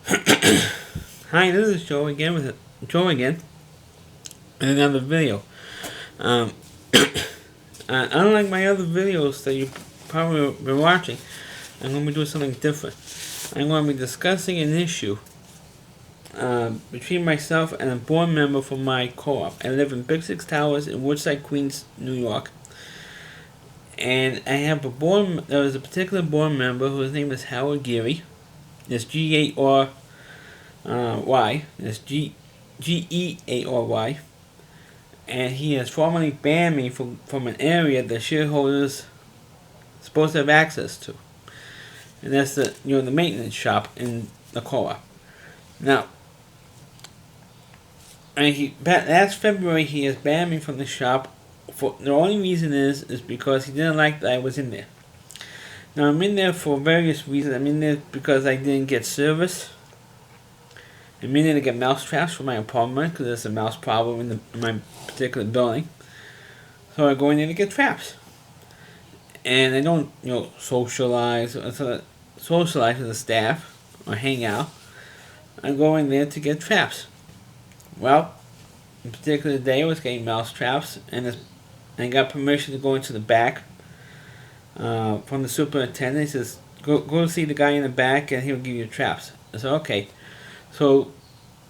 Hi, this is Joe again with another video. Um, Unlike my other videos that you probably been watching, I'm going to be doing something different. I'm going to be discussing an issue between myself and a board member from my co-op. I live in Big Six Towers in Woodside, Queens, New York. And I have there was a particular board member whose name is Howard Geary. It's Geary. It's Geary. And he has formally banned me from an area that shareholders are supposed to have access to. And that's the maintenance shop in the co-op. Now, last February he has banned me from the shop. The only reason is because he didn't like that I was in there. Now I'm in there for various reasons. I'm in there because I didn't get service. I'm in there to get mouse traps for my apartment because there's a mouse problem in my particular building. So I go in there to get traps. And I don't, socialize with the staff or hang out. I go in there to get traps. Well, in particular day I was getting mouse traps, and I got permission to go into the back from the superintendent. He says, go see the guy in the back and he'll give you traps. I said, okay. So,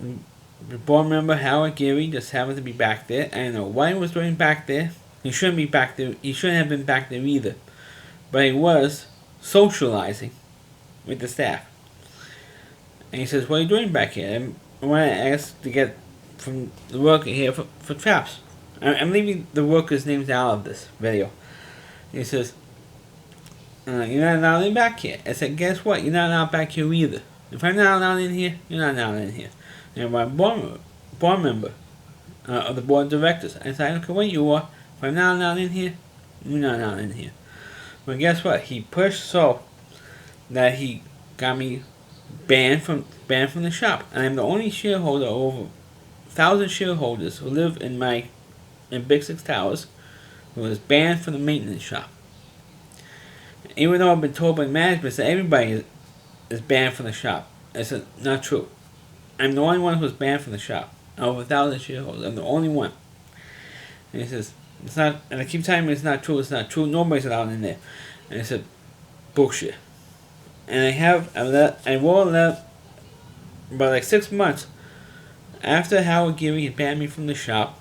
the board member Howard Geary just happened to be back there. I don't know what he was doing back there. He shouldn't be back there. He shouldn't have been back there either. But he was socializing with the staff. And he says, what are you doing back here? And I want to ask to get from the worker here for traps. I'm leaving the workers' names out of this video. He says, you're not allowed in back here. I said, guess what? You're not allowed back here either. If I'm not allowed in here, you're not allowed in here. And my board member of the board of directors, I said, I don't care what you are. If I'm not allowed in here, you're not allowed in here. Well, guess what? He pushed so that he got me banned from the shop. And I'm the only shareholder of over 1,000 shareholders who live in Big Six Towers who was banned from the maintenance shop. Even though I've been told by management that everybody is banned from the shop. I said, not true. I'm the only one who's banned from the shop. Over 1,000 shareholders. I'm the only one. And he says, it's not, and I keep telling him it's not true, nobody's allowed in there. And I said, bullshit. And I will let about like 6 months after Howard Geary had banned me from the shop.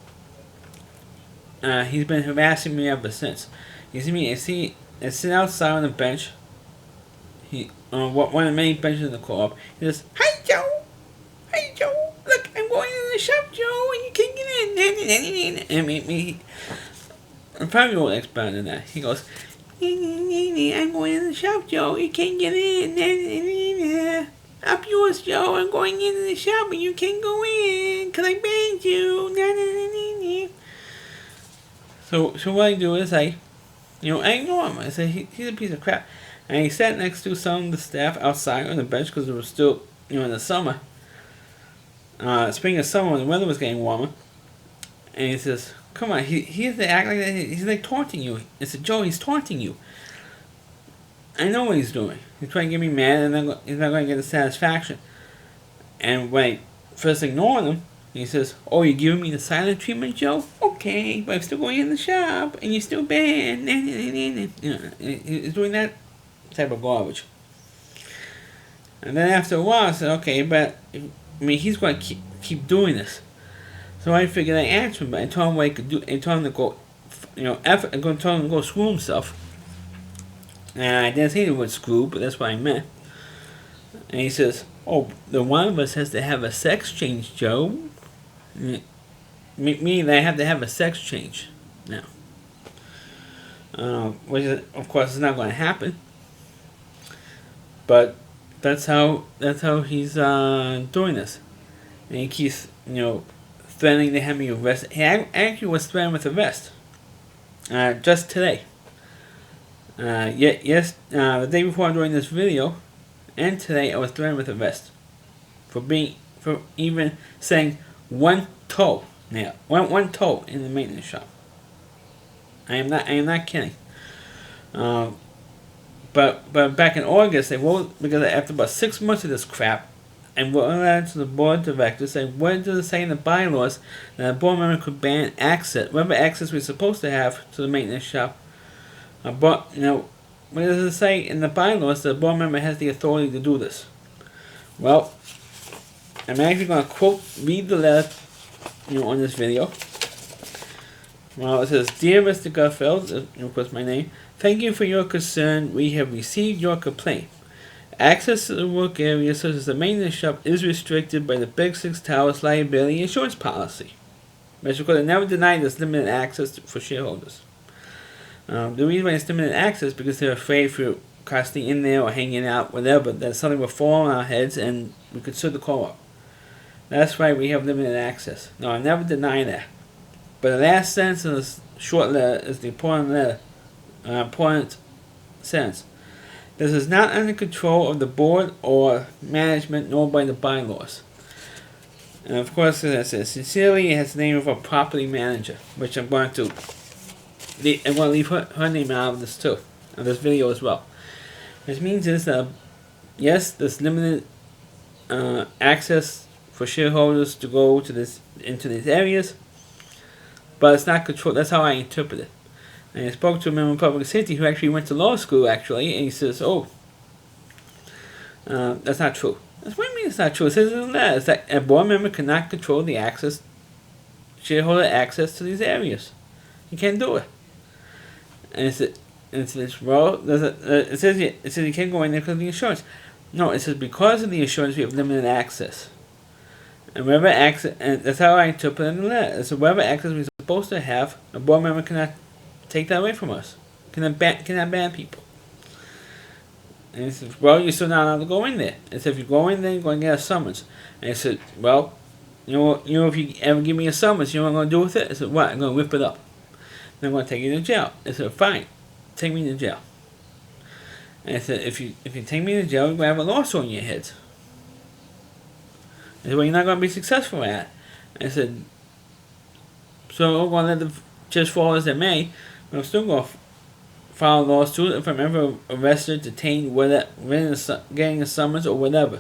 He's been harassing me ever since. You see me, I sit outside on the bench. One of the many benches in the co-op. He says, "Hi Joe, look, I'm going in the shop, Joe, and you can't get in." I probably won't expound on that. He goes, "I'm going in the shop, Joe, you can't get in. Up yours, Joe, I'm going in the shop, and you can't go in, because I banned you." So what I do is I ignore him. I say, he's a piece of crap. And he sat next to some of the staff outside on the bench because it was still, in the summer. Spring and summer when the weather was getting warmer. And he says, come on, he has to act like that. He's like taunting you. I said, Joe, he's taunting you. I know what he's doing. He's trying to get me mad and then he's not going to get the satisfaction. And when I first ignored him, he says, oh, you're giving me the silent treatment, Joe? Okay, but I'm still going in the shop and you're still banned. He's doing that type of garbage. And then after a while I said, okay, but he's going to keep doing this. So I figured I'd answer him, but I told him what I could do. I told him to go, I'm going to tell him to go screw himself. And I didn't say the word screw, but that's what I meant. And he says, oh, the one of us has to have a sex change, Joe. Meaning that I have to have a sex change now. Which is, of course is not going to happen. But that's how he's doing this. And he keeps, threatening to have me arrested. He actually was threatened with arrest. Just today. The day before I'm doing this video, and today I was threatened with arrest for even saying one toe in the maintenance shop. I am not kidding. But back in August, because after about 6 months of this crap, and wrote a letter to the board of directors saying, what does it say in the bylaws that a board member could ban access, whatever access we're supposed to have to the maintenance shop? But, what does it say in the bylaws that a board member has the authority to do this? Well, I'm actually going to read the letter, on this video. Well, it says, Dear Mr. Gutfeld, of course my name, thank you for your concern. We have received your complaint. Access to the work area, such as the maintenance shop, is restricted by the Big Six Towers liability insurance policy. That's because it never denied us limited access for shareholders. The reason why it's limited access is because they're afraid for costing in there or hanging out, whatever, that something will fall on our heads and we could sue the co-op. That's why we have limited access. No, I never deny that. But the last sentence of this short letter is the important sentence. This is not under control of the board or management, nor by the bylaws. And of course, as I said, sincerely, it has the name of a property manager, which I'm going to leave her name out of this too, of this video as well. Which means is that, yes, there's limited access for shareholders to go to into these areas, but it's not controlled. That's how I interpret it. And I spoke to a member of public safety who actually went to law school, and he says, that's not true. What do you mean it's not true? It says in that it's that a board member cannot control the shareholder access to these areas. You can't do it. And it says you can't go in there because of the insurance. No, it says because of the insurance we have limited access. And whatever access, and that's how I interpret it in the letter. It's whatever access we're supposed to have, a board member cannot take that away from us. Cannot ban people. And he said, well, you're still not allowed to go in there. And said, if you go in there, you're going to get a summons. And I said, well, if you ever give me a summons, you know what I'm going to do with it? I said, what? I'm going to whip it up. Then I'm going to take you to jail. I said, fine, take me to jail. And I said, if you take me to jail, you're going to have a lawsuit on your heads. I said, well, you're not going to be successful at it. I said, so I'm going to let the just fall as it may, but I'm still going to file a lawsuit if I'm ever arrested, detained, getting a summons or whatever.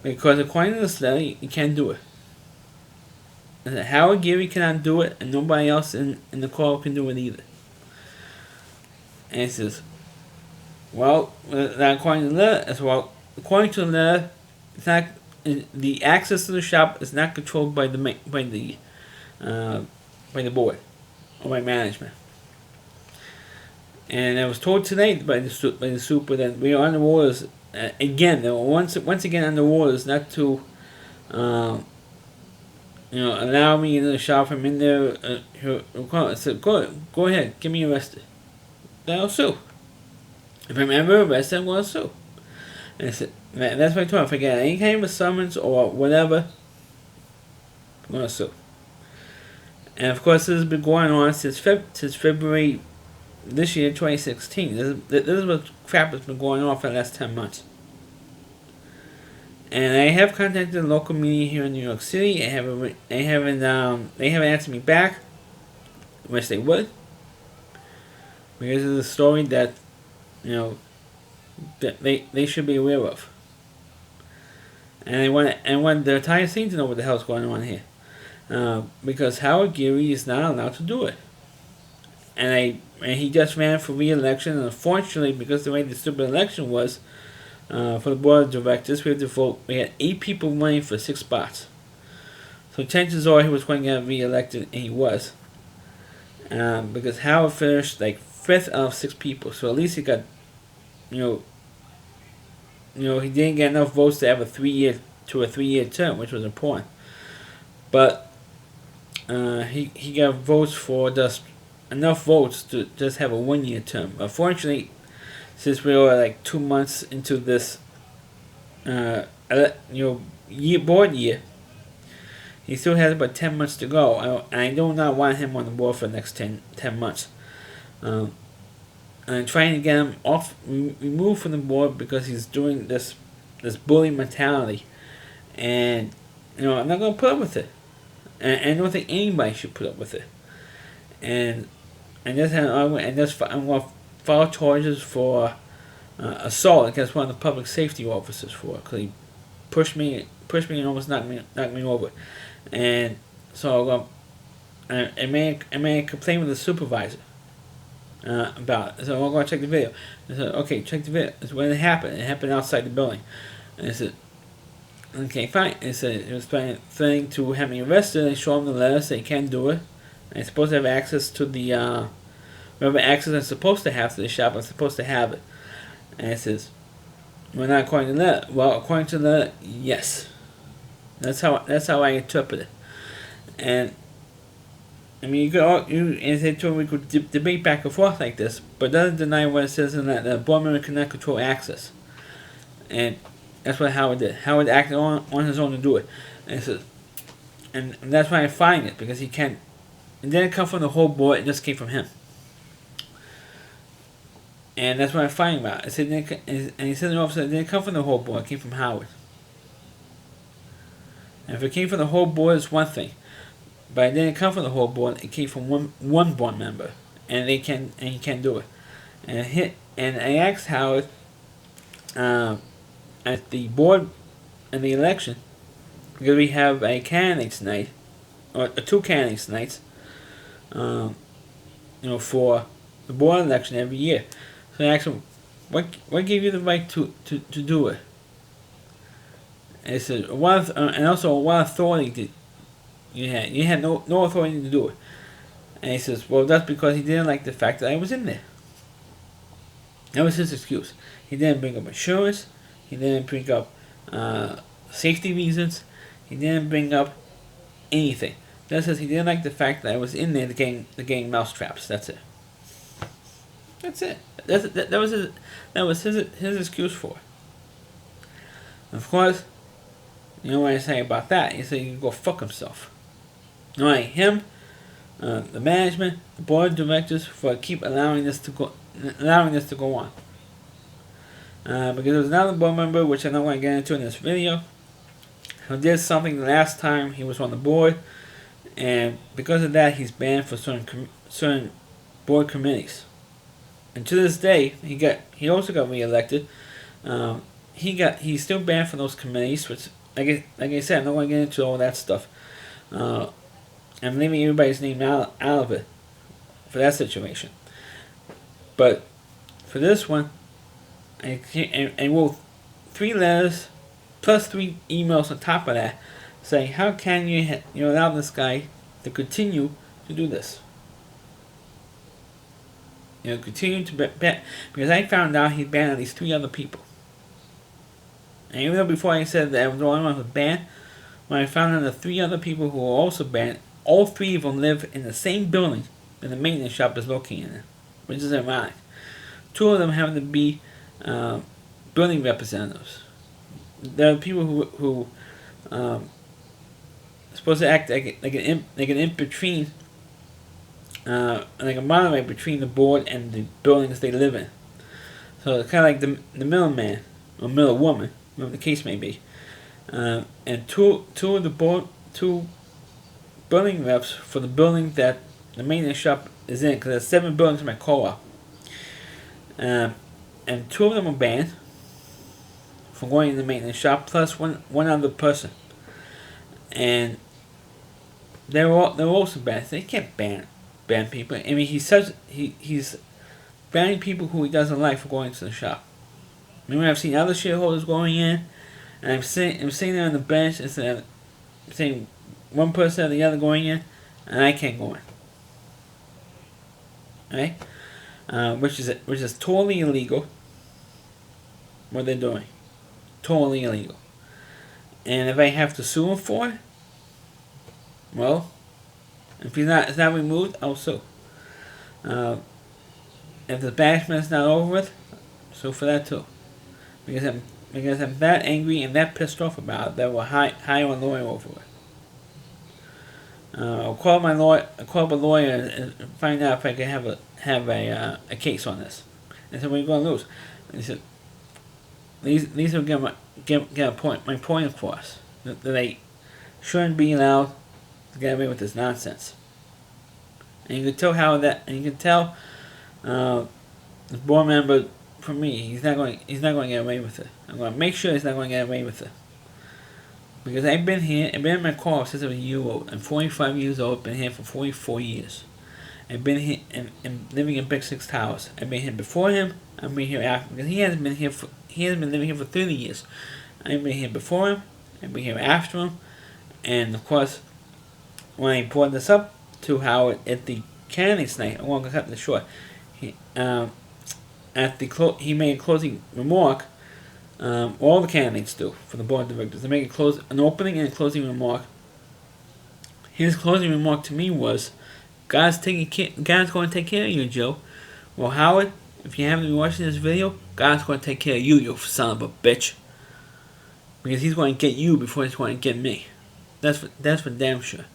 Because according to this letter, you can't do it. I said, Howard Geary cannot do it, and nobody else in the court can do it either. And he says, well, according to the letter, according to the letter, it's not, the access to the shop is not controlled by the board or by management. And I was told today by the super that we are under orders again. Once again under orders not to, allow me in the shop. I'm in there. I said, go ahead, get me arrested. Then I'll sue. If I'm ever arrested, I'm going to sue. And I said, that's what I told him. If I get any kind of a summons or whatever, I'm going to sue. And of course, this has been going on since February this year, 2016. This is what crap has been going on for the last 10 months. And I have contacted the local media here in New York City. They haven't answered me back. Wish they would. Because it's a story that, that they should be aware of. And I want the entire scene to know what the hell's going on here. Because Howard Geary is not allowed to do it. And he just ran for re-election, and unfortunately, because the way the stupid election was, for the board of directors, we had to vote. We had 8 people running for 6 spots. So chances are he was going to get re-elected, and he was. Because Howard finished like 5th out of 6 people, so at least he got, he didn't get enough votes to have a 3-year term, which was important. But he got votes for just enough votes to just have a 1-year term. Unfortunately, since we were like 2 months into this, board year, he still has about 10 months to go. I do not want him on the board for the next 10 months. I'm trying to get him removed from the board because he's doing this bully mentality, and I'm not going to put up with it. And I don't think anybody should put up with it. And I'm going to file charges for assault against one of the public safety officers because he pushed me and almost knocked me over. And so I made a complaint with the supervisor about it. So I'm going to check the video. I said, okay, check the video. It's when it happened. It happened outside the building. And I said, okay, fine. I said it was planning to have me arrested. I show him the letter, say he can't do it. I'm supposed to have access to the whatever access I'm supposed to have to the shop. I'm supposed to have it. And it says, well, not according to the letter. Well, according to the letter, yes. That's how I interpret it. And I mean, as I told, we could debate back and forth like this, but it doesn't deny what it says in that the board member cannot control access. And that's what Howard did. Howard acted on his own to do it. And so, and that's why I find it, because he can't. It didn't come from the whole board, it just came from him. And that's what I'm fighting about. I said, and he said to the officer, it didn't come from the whole board, it came from Howard. And if it came from the whole board, it's one thing. But it didn't come from the whole board, it came from one board member. And he can't do it. And I asked Howard at the board in the election, because we have a candidates night, or two candidates nights, for the board election every year. So I asked him, what gave you the right to do it? And I said, and also what authority did you had? You had no authority to do it. And he says, well, that's because he didn't like the fact that I was in there. That was his excuse. He didn't bring up insurance. He didn't bring up safety reasons. He didn't bring up anything. That says he didn't like the fact that I was in there the gang mousetraps. That's it. That's it. That was his excuse for it. Of course, you know what I say about that? He said he can go fuck himself. All right, him, the management, the board of directors, for keep allowing this to go on. Because there was another board member, which I'm not going to get into in this video, who did something the last time he was on the board, and because of that, he's banned for certain board committees. And to this day, he also got reelected. He's still banned from those committees, which, like I said, I'm not going to get into all that stuff. I'm leaving everybody's name out of it for that situation. But for this one, I wrote 3 letters plus 3 emails on top of that, saying how can you allow this guy to continue to do this? Continue to ban, because I found out he banned at least 3 other people. And even though before I said that I was the only one who was banned, when I found out the 3 other people who were also banned, all 3 of them live in the same building that the maintenance shop is located in, which is ironic. 2 of them happen to be building representatives. There are people who are supposed to act like an in between, like a moderator between the board and the buildings they live in. So it's kind of like the middleman or middle woman, whatever the case may be. And two building reps for the building that the maintenance shop is in, because there's 7 buildings in my co-op. And 2 of them are banned from going in the maintenance shop, plus one other person. And they're also banned. They can't ban people. I mean, he's banning people who he doesn't like for going to the shop. I mean, I've seen other shareholders going in, and I'm sitting there on the bench and saying one person or the other going in, and I can't go in. Right? Which is totally illegal. What they're doing, totally illegal. And if I have to sue him for it, well, if it's not removed, I'll sue. If the banishment is not over with, sue for that too. Because I'm that angry and that pissed off about it that we'll hire a lawyer over it. I'll call up a lawyer and find out if I can have a case on this. And so we're going to lose. And he said, these will get my point across, that they shouldn't be allowed to get away with this nonsense. And you can tell the board member, for me, he's not going to get away with it. I'm going to make sure he's not going to get away with it. Because I've been here, I've been in my car since I was a year old. I'm 45 years old, been here for 44 years. I've been here and living in Big Six Towers. I've been here before him, I've been here after, because he hasn't been living here for 30 years. I've been here before him, I've been here after him, and of course, when I brought this up to Howard at the candidates night, I want to cut this short. He he made a closing remark. All the candidates do for the board of directors. They make an opening and a closing remark. His closing remark to me was, God's going to take care of you, Joe. Well, Howard, if you haven't been watching this video, God's going to take care of you, you son of a bitch. Because he's going to get you before he's going to get me. That's for damn sure.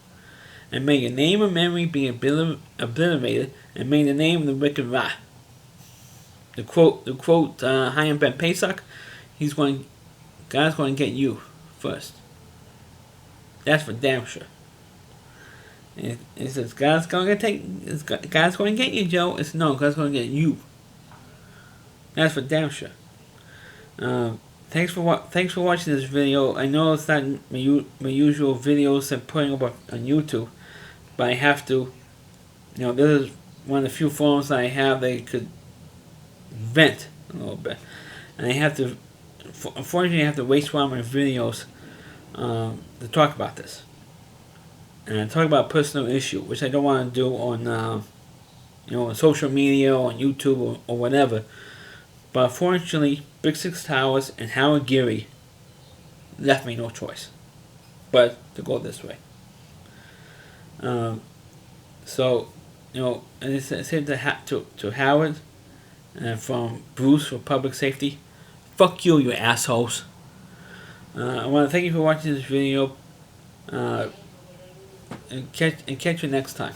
And may your name and memory be obliterated, and may the name of the wicked rot. The quote, Chaim Ben Pesach, God's going to get you first. That's for damn sure. And it says God's going to get you, Joe. It's no, God's going to get you. That's for damn sure. Thanks for watching this video. I know it's not my usual videos I'm putting up on YouTube, but I have to. This is one of the few forums that I have that I could vent a little bit, and I have to. Unfortunately, I have to waste one of my videos to talk about this, and talk about a personal issue, which I don't want to do on on social media or on YouTube or whatever. But unfortunately, Big Six Towers and Howard Geary left me no choice but to go this way. So, and it's said to Howard and from Bruce for Public Safety, fuck you, you assholes. I want to thank you for watching this video, and catch you next time.